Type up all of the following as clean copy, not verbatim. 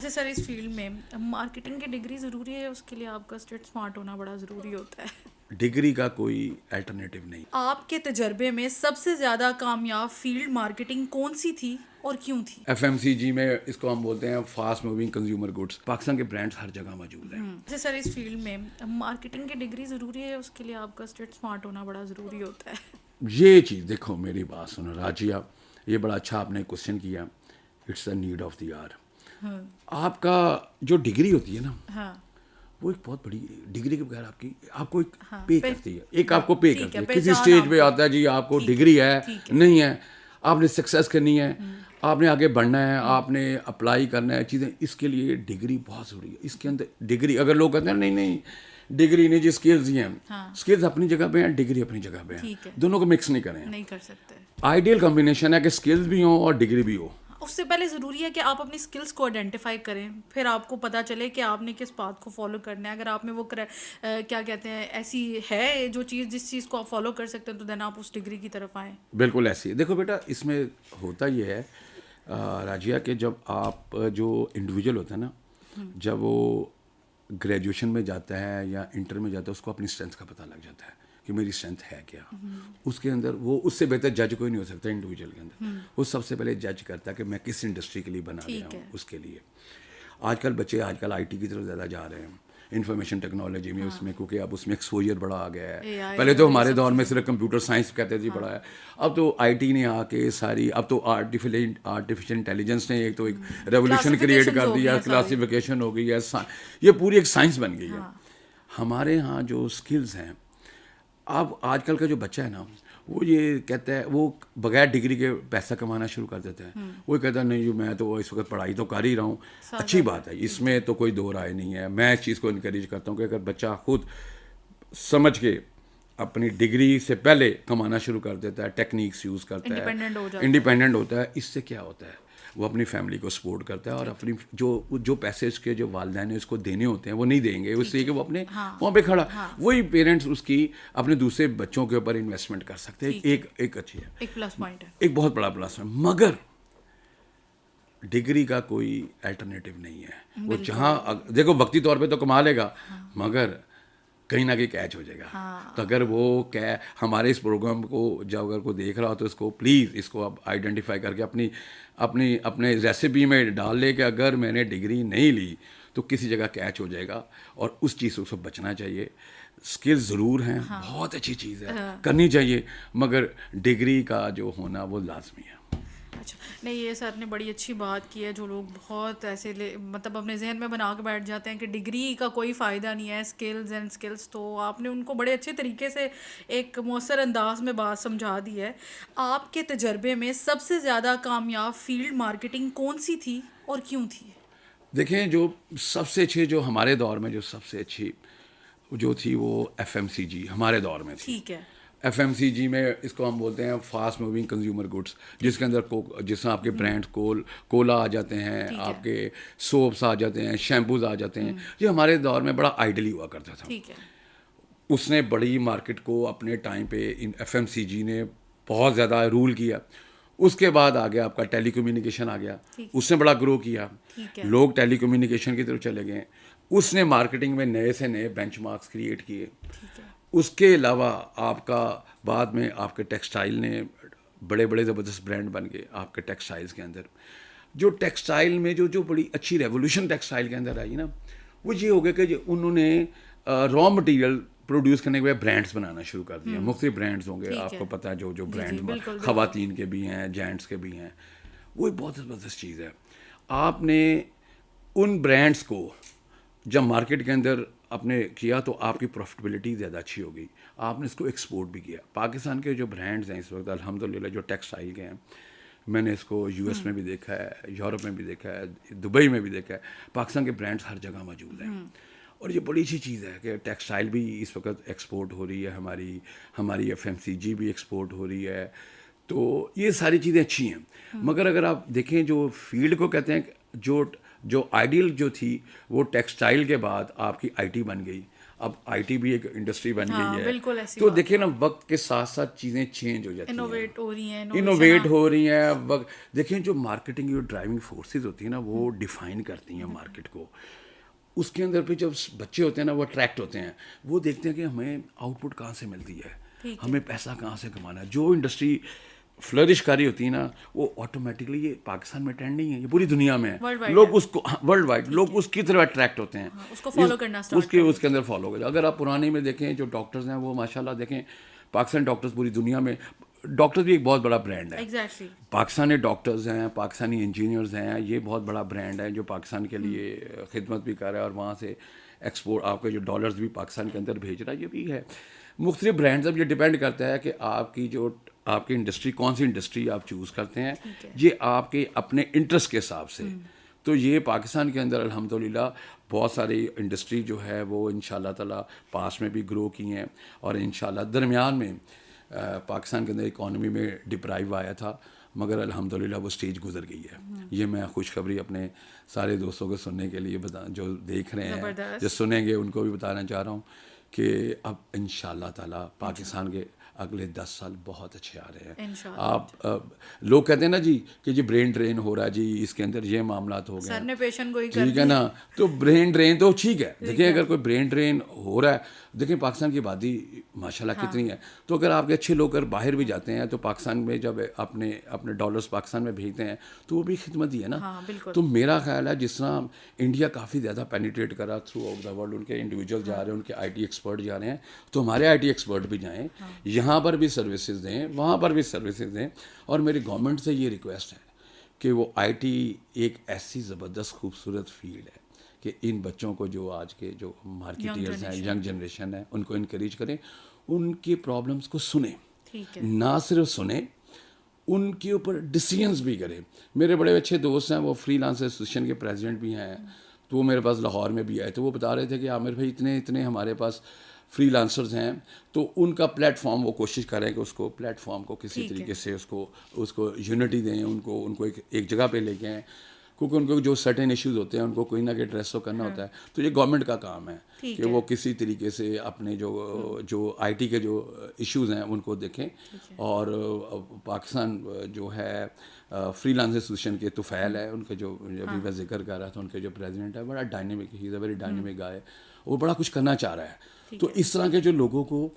جیسے سر اس فیلڈ میں مارکیٹنگ کی ڈگری ضروری ہے، اس کے لیے آپ کا اسٹیٹ اسمارٹ ہونا بڑا ضروری ہوتا ہے۔ ڈگری کا کوئی الٹرنیٹیو نہیں۔ آپ کے تجربے میں سب سے زیادہ کامیاب فیلڈ مارکیٹنگ کون سی تھی اور کیوں تھی؟ ایف ایم سی جی میں اس کو ہم بولتے ہیں fast moving consumer goods. Pakistan کے برانڈس ہر جگہ موجود ہیں۔ جیسے سر اس فیلڈ میں مارکیٹنگ کی ڈگری ضروری ہے، اس کے لیے آپ کا اسٹیٹ اسمارٹ ہونا بڑا ضروری ہوتا ہے۔ یہ چیز دیکھو، میری بات سنو راجیہ، یہ بڑا اچھا آپ نے کوشچن کیا۔ It's a need of the hour. آپ کا جو ڈگری ہوتی ہے نا، ہاں، وہ ایک بہت بڑی ڈگری کے بغیر آپ کو ایک ہاں، پے پہ- کرتی ہے، ایک آپ کو پے ٹھیک کرتی ہے، ہے۔ کسی پہچان اسٹیج آپ پہ کو، آتا ہے جی آپ کو ٹھیک ہے، ڈگری ہے، ٹھیک ہے، نہیں ہے، آپ نے سکسیس کرنی ہے، آپ نے آگے بڑھنا ہے، آپ نے اپلائی کرنا ہے چیزیں، اس کے لیے ڈگری بہت ضروری ہے۔ اس کے اندر ڈگری، اگر لوگ کہتے ہیں نہیں ڈگری نہیں جی، اسکلز ہی ہیں، ہاں، اسکلز اپنی جگہ پہ ہیں، ڈگری اپنی جگہ پہ ٹھیک ہے، ہیں، دونوں کو مکس نہیں کریں۔ نہیں کر سکتے۔ آئیڈیل کمبینیشن ہے کہ اسکلز بھی ہوں اور ڈگری بھی ہو۔ اس سے پہلے ضروری ہے کہ آپ اپنی اسکلس کو آئیڈینٹیفائی کریں، پھر آپ کو پتہ چلے کہ آپ نے کس بات کو فالو کرنا ہے۔ اگر آپ میں وہ کیا کہتے ہیں ایسی ہے جو چیز جس چیز کو آپ فالو کر سکتے ہیں، تو دین آپ اس ڈگری کی طرف آئیں۔ بالکل ایسی ہے۔ دیکھو بیٹا، اس میں ہوتا یہ ہے راجیہ، کہ جب آپ جو انڈیویجول ہوتا ہے نا، جب وہ گریجویشن میں جاتا ہے یا انٹر میں جاتا ہے، اس کو اپنی اسٹرینتھ کا پتہ لگ جاتا ہے کہ میری اسٹرینتھ ہے کیا۔ اس کے اندر وہ اس سے بہتر جج کوئی نہیں ہو سکتا انڈیویجول کے اندر۔ وہ سب سے پہلے جج کرتا ہے کہ میں کس انڈسٹری کے لیے بنا گیا ہوں۔ اس کے لیے آج کل بچے آئی ٹی کی طرف زیادہ جا رہے ہیں، انفارمیشن ٹیکنالوجی میں، اس میں، کیونکہ اب اس میں ایکسپوجر بڑا آ گیا ہے۔ پہلے تو ہمارے دور میں صرف کمپیوٹر سائنس کہتے تھے بڑا ہے، اب تو آئی ٹی نے آ کے ساری، اب تو آرٹیفیشل انٹیلیجنس نے ایک ریولیوشن کریٹ کر دیا، کلاسیفیکیشن ہو گئی ہے، یہ پوری ایک سائنس بن گئی ہے۔ ہمارے ہاں جو اسکلز ہیں، اب آج کل کا جو بچہ ہے نا، وہ یہ کہتا ہے، وہ بغیر ڈگری کے پیسہ کمانا شروع کر دیتا ہے۔ وہ کہتا ہے نہیں جی، میں تو اس وقت پڑھائی تو کر ہی رہا ہوں۔ اچھی بات ہے، اس میں تو کوئی دو رائے نہیں ہے۔ میں اس چیز کو انکریج کرتا ہوں کہ اگر بچہ خود سمجھ کے اپنی ڈگری سے پہلے کمانا شروع کر دیتا ہے، ٹیکنیکس یوز کرتا ہے، انڈیپینڈنٹ ہوتا ہے، اس سے کیا ہوتا ہے، وہ اپنی فیملی کو سپورٹ کرتا ہے، اور اپنی جو پیسے اس کے جو والدین نے اس کو دینے ہوتے ہیں وہ نہیں دیں گے، اس لیے کہ وہ اپنے وہاں پہ کھڑا، وہی پیرنٹس اس کی اپنے دوسرے بچوں کے اوپر انویسٹمنٹ کر سکتے ہیں۔ ایک اچھی ہے، ایک پلس پوائنٹ ہے، ایک بہت بڑا پلس ہے۔ مگر ڈگری کا کوئی الٹرنیٹیو نہیں ہے۔ وہ جہاں دیکھو وقتی طور پہ تو کما لے گا، مگر کہیں نہ کہیں کیچ ہو جائے گا۔ تو اگر وہ ہمارے اس پروگرام کو جب اگر کوئی دیکھ رہا ہو تو اس کو پلیز اس کو اب آئیڈینٹیفائی کر کے اپنے ریسیپی میں ڈال لے کہ اگر میں نے ڈگری نہیں لی تو کسی جگہ کیچ ہو جائے گا، اور اس چیز سے بچنا چاہیے۔ اسکل ضرور ہیں، بہت اچھی چیز ہے، کرنی چاہیے، مگر ڈگری کا جو ہونا وہ لازمی ہے۔ اچھا، نہیں یہ سر نے بڑی اچھی بات کی ہے۔ جو لوگ بہت ایسے مطلب اپنے ذہن میں بنا کے بیٹھ جاتے ہیں کہ ڈگری کا کوئی فائدہ نہیں ہے، اسکلز اینڈ اسکلز، تو آپ نے ان کو بڑے اچھے طریقے سے ایک مؤثر انداز میں بات سمجھا دی ہے۔ آپ کے تجربے میں سب سے زیادہ کامیاب فیلڈ مارکیٹنگ کون سی تھی اور کیوں تھی؟ دیکھیں، جو سب سے اچھی، جو ہمارے دور میں جو سب سے اچھی جو تھی، وہ ایف ایم سی جی ہمارے دور میں تھی۔ ٹھیک ہے، ایف ایم سی جی میں اس کو ہم بولتے ہیں فاسٹ موونگ کنزیومر گڈس، جس کے اندر جس میں آپ کے برانڈ کولا آ جاتے ہیں، آپ کے سوپس آ جاتے ہیں، شیمپوز آ جاتے ہیں۔ یہ ہمارے دور میں بڑا آئیڈلی ہوا کرتا تھا۔ ٹھیک ہے، اس نے بڑی مارکیٹ کو اپنے ٹائم پہ ایف ایم سی جی نے بہت زیادہ رول کیا۔ اس کے بعد آ گیا آپ کا ٹیلی کمیونیکیشن آ گیا، اس نے بڑا گرو کیا، لوگ ٹیلی کمیونیکیشن کی طرف چلے گئے۔ اس نے مارکیٹنگ میں نئے سے نئے بینچ مارکس کریٹ کیے۔ اس کے علاوہ آپ کا بعد میں آپ کے ٹیکسٹائل نے بڑے بڑے زبردست برانڈ بن گئے آپ کے ٹیکسٹائلز کے اندر۔ جو ٹیکسٹائل میں جو بڑی اچھی ریولیوشن ٹیکسٹائل کے اندر آئی نا، وہ یہ ہو گیا کہ انہوں نے را مٹیریل پروڈیوس کرنے کے بعد برانڈس بنانا شروع کر دیا۔ مختلف برانڈس ہوں گے، آپ کو پتہ ہے، جو برانڈ خواتین کے بھی ہیں، جینٹس کے بھی ہیں، وہ ایک بہت زبردست چیز ہے۔ آپ نے ان برانڈس کو جب مارکیٹ کے اندر آپ نے کیا تو آپ کی پروفٹیبلٹی زیادہ اچھی ہوگی۔ آپ نے اس کو ایکسپورٹ بھی کیا۔ پاکستان کے جو برانڈز ہیں اس وقت الحمدللہ جو ٹیکسٹائل کے ہیں، میں نے اس کو یو ایس میں بھی دیکھا ہے، یورپ میں بھی دیکھا ہے، دبئی میں بھی دیکھا ہے، پاکستان کے برانڈز ہر جگہ موجود ہیں۔ اور یہ بڑی اچھی چیز ہے کہ ٹیکسٹائل بھی اس وقت ایکسپورٹ ہو رہی ہے، ہماری ایف ایم سی جی بھی ایکسپورٹ ہو رہی ہے۔ تو یہ ساری چیزیں اچھی ہیں، مگر اگر آپ دیکھیں جو فیلڈ کو کہتے ہیں جو آئیڈیل جو تھی وہ ٹیکسٹائل کے بعد آپ کی آئی ٹی بن گئی۔ اب آئی ٹی بھی ایک انڈسٹری بن ہاں گئی ہے. بالکل ایسی تو بات دیکھیں نا وقت کے ساتھ ساتھ چیزیں چینج ہو جاتی ہیں, انوویٹ ہو رہی ہیں انوویٹ ہو رہی ہیں. دیکھیں جو مارکیٹنگ جو ڈرائیونگ فورسز ہوتی ہیں نا وہ ڈیفائن کرتی ہیں مارکیٹ کو. اس کے اندر پہ جب بچے ہوتے ہیں نا وہ اٹریکٹ ہوتے ہیں, وہ دیکھتے ہیں کہ ہمیں آؤٹ پٹ کہاں سے ملتی ہے, ہمیں پیسہ کہاں سے کمانا ہے. جو انڈسٹری فلرش کاری ہوتی ہے نا وہ آٹومیٹکلی, یہ پاکستان میں ٹرینڈ نہیں ہے, یہ پوری دنیا میں ہے. لوگ اس کو ورلڈ وائڈ لوگ اس کی طرف اٹریکٹ ہوتے ہیں, اس کو فالو کرنا اس کے اندر فالو کرتے. اگر آپ پرانے میں دیکھیں جو ڈاکٹرز ہیں وہ ماشاء اللہ دیکھیں پاکستان ڈاکٹرز پوری دنیا میں, ڈاکٹر بھی ایک بہت بڑا برانڈ ہے. ایگزیکٹلی پاکستانی ڈاکٹرز ہیں, پاکستانی انجینئرز ہیں, یہ بہت بڑا برانڈ ہے جو پاکستان کے لیے خدمت بھی کر رہا ہے اور وہاں سے ایکسپورٹ آپ کے جو ڈالرز بھی پاکستان کے اندر بھیج رہا ہے. یہ بھی ہے مختلف برانڈز. اب یہ ڈپینڈ کرتا ہے کہ آپ کی جو آپ کی انڈسٹری کون سی انڈسٹری آپ چوز کرتے ہیں, یہ آپ کے اپنے انٹرسٹ کے حساب سے. تو یہ پاکستان کے اندر الحمدللہ بہت ساری انڈسٹری جو ہے وہ انشاءاللہ تعالیٰ پاس میں بھی گرو کی ہیں, اور انشاءاللہ درمیان میں پاکستان کے اندر اکانومی میں ڈپرائیو آیا تھا, مگر الحمدللہ وہ سٹیج گزر گئی ہے. یہ میں خوشخبری اپنے سارے دوستوں کو سننے کے لیے جو دیکھ رہے ہیں, جو سنیں گے ان کو بھی بتانا چاہ رہا ہوں کہ اب انشاءاللہ تعالیٰ پاکستان کے اگلے 10 سال بہت اچھے آ رہے ہیں. آپ لوگ کہتے ہیں نا جی کہ جی برین ڈرین ہو رہا ہے, جی اس کے اندر یہ معاملات ہو گئے سر نے پیشن گوئی ٹھیک ہے نا. تو برین ڈرین تو ٹھیک ہے, دیکھیں اگر کوئی برین ڈرین ہو رہا ہے, دیکھیں پاکستان کی آبادی ماشاءاللہ کتنی ہے, تو اگر آپ کے اچھے لوگ اگر باہر بھی جاتے ہیں تو پاکستان میں جب اپنے ڈالرز پاکستان میں بھیجتے ہیں تو وہ بھی خدمت ہی ہے نا. تو میرا خیال ہے جس طرح انڈیا کافی زیادہ پینیٹریٹ کرا تھرو آؤٹ دا ورلڈ, ان کے انڈیویجول جا رہے ہیں, ان کے آئی ٹی ایکسپرٹ جا رہے ہیں, تو ہمارے آئی ٹی ایکسپرٹ بھی جائیں, یہاں پر بھی سروسز دیں, وہاں پر بھی سروسز دیں. اور میری گورنمنٹ سے یہ ریکویسٹ ہے کہ وہ آئی ٹی ایک ایسی زبردست خوبصورت فیلڈ ہے کہ ان بچوں کو جو آج کے جو مارکیٹرز ہیں, ینگ جنریشن ہے, ان کو انکریج کریں, ان کے پرابلمس کو سنیں, نہ صرف سنیں ان کے اوپر ڈیسیژنس بھی کریں. میرے بڑے اچھے دوست ہیں, وہ فری لانس ایسوسیشن کے پریزیڈنٹ بھی ہیں, تو وہ میرے پاس لاہور میں بھی آئے, تو وہ بتا رہے تھے کہ عامر بھائی اتنے ہمارے پاس فری لانسرز ہیں, تو ان کا پلیٹ فارم وہ کوشش کریں کہ اس کو پلیٹ فارم کو کسی طریقے سے اس کو یونٹی دیں, ان کو ایک جگہ پہ لے کے آئیں, کیونکہ ان کو جو سرٹن ایشوز ہوتے ہیں ان کو کوئی نہ کوئی ایڈریس تو کرنا ہوتا ہے. تو یہ گورنمنٹ کا کام ہے کہ وہ کسی طریقے سے اپنے جو آئی ٹی کے جو ایشوز ہیں ان کو دیکھیں. اور پاکستان جو ہے فری لانس ایسوسیشن کے طفیل ہے, ان کے جو ابھی میں ذکر کر رہا تھا, ان کے جو پریزیڈنٹ ہے بڑا dynamic, he is a very dynamic guy, وہ بڑا کچھ کرنا چاہ رہا ہے. تو اس طرح کے جو لوگوں کو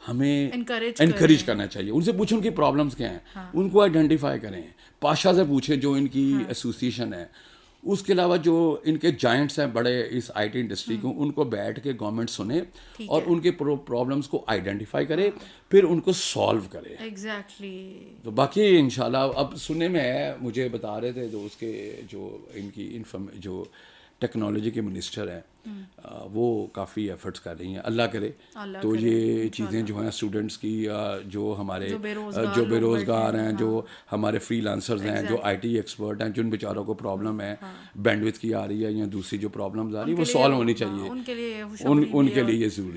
ہمیں انکریج کرنا چاہیے, ان سے پوچھیں ان کی پرابلمس کیا ہیں, ان کو آئیڈینٹیفائی کریں, پاشا سے پوچھیں جو ان کی ایسوسیشن ہے. اس کے علاوہ جو ان کے جائنٹس ہیں بڑے اس آئی ٹی انڈسٹری کو, ان کو بیٹھ کے گورنمنٹ سنے اور ان کے پرابلمس کو آئیڈینٹیفائی کرے, پھر ان کو سالو کرے. ایگزیکٹلی. تو باقی انشاءاللہ اب سننے میں ہے, مجھے بتا رہے تھے دوست کے جو ان کی جو ٹیکنالوجی کے منسٹر ہیں وہ کافی ایفرٹس کر رہی ہیں, اللہ کرے تو یہ چیزیں جو ہیں اسٹوڈنٹس کی, جو ہمارے جو بے روزگار ہیں, جو ہمارے فری لانسرز ہیں, جو آئی ٹی ایکسپرٹ ہیں, جن بیچاروں کو پرابلم ہے بینڈ وتھ کی آ رہی ہے یا دوسری جو پرابلمز آ رہی ہیں وہ سالو ہونی چاہیے, ان کے لیے یہ ضروری